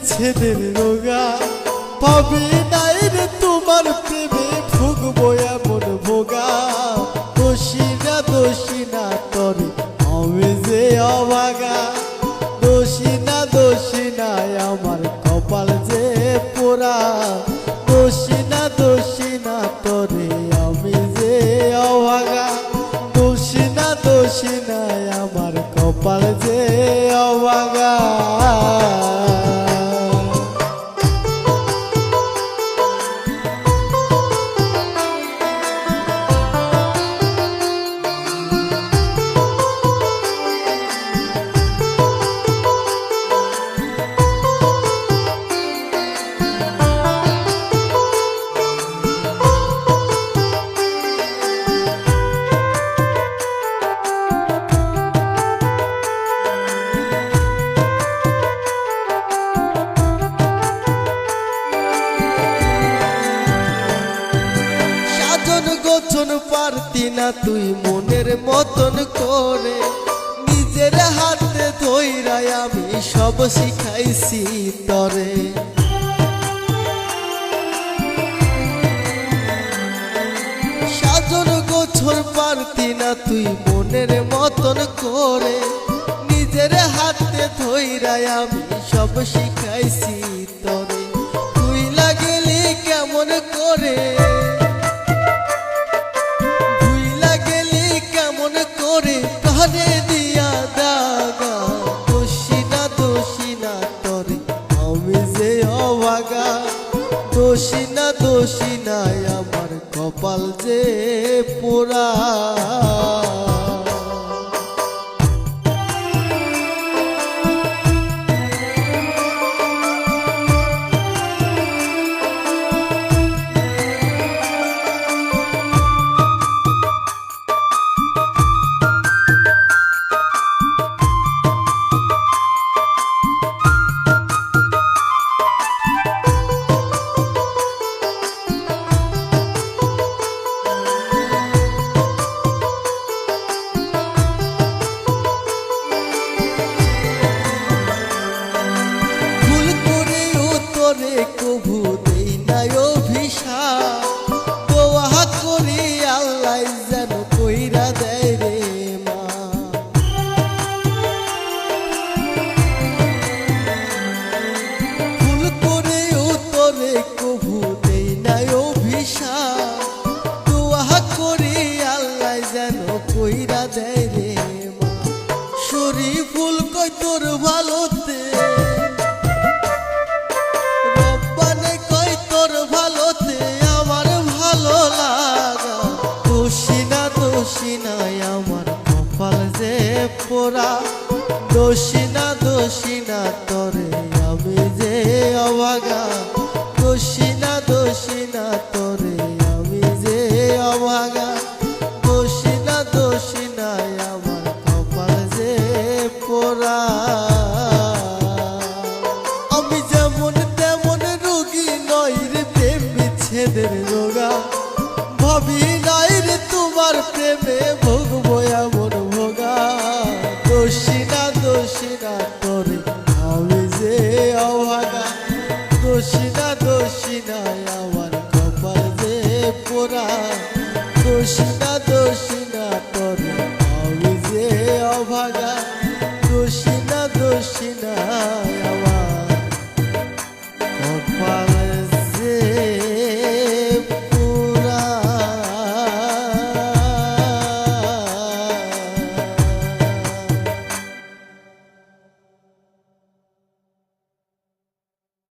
বিচ্ছেদের রোগা পাবি নাই রে তোমার প্রেমে ভুগবো এমন ভোগা দোষী না তরে আমি যে অভাগা দোষী না আমার কপাল যে পোড়া দোষী না তরে আমি যে অভাগা দোষী না আমার কপাল যে অভাগা। গোছন পারতি না তুই মনের মতন করে নিজের হাতে ধইরা আমি সব শিখাইছি তরে সাজন গোছন পারতি না তুই মনের মতন করে নিজের হাতে ধইরা আমি সব শিখাইছি তরে তুই লাগলি কেমন করে দিয়া দাগা দোষী না তরে আমি যে অভাগা দোষী না আমার কপাল যে পোড়া। কভু দেই নাই অভিশাপ দোয়া করি আল্লাহ যেন কইরা দেয় রে মা ভুল করে তোরে কভু দেই নাই অভিশাপ দোয়া করি আল্লাহ যেন কইরা দেয় রে মা শরীফুল কই তোর ভালোতে দোষী না আমার কপাল যে পোড়া দোষী না তরে আমি যে অভাগা দোষী না তরে আমি যে অভাগা দোষী না আমার কপাল যে পোড়া। আমি যেমন তেমন রোগী নই রে প্রেম বিচ্ছেদের রোগা ভাবি নাই রে তোমার প্রেমে ভুগবো এমন ভোগা দোষী না তরে আমি যে অভাগা দোষী না আমার কপাল যে পোড়া দোষী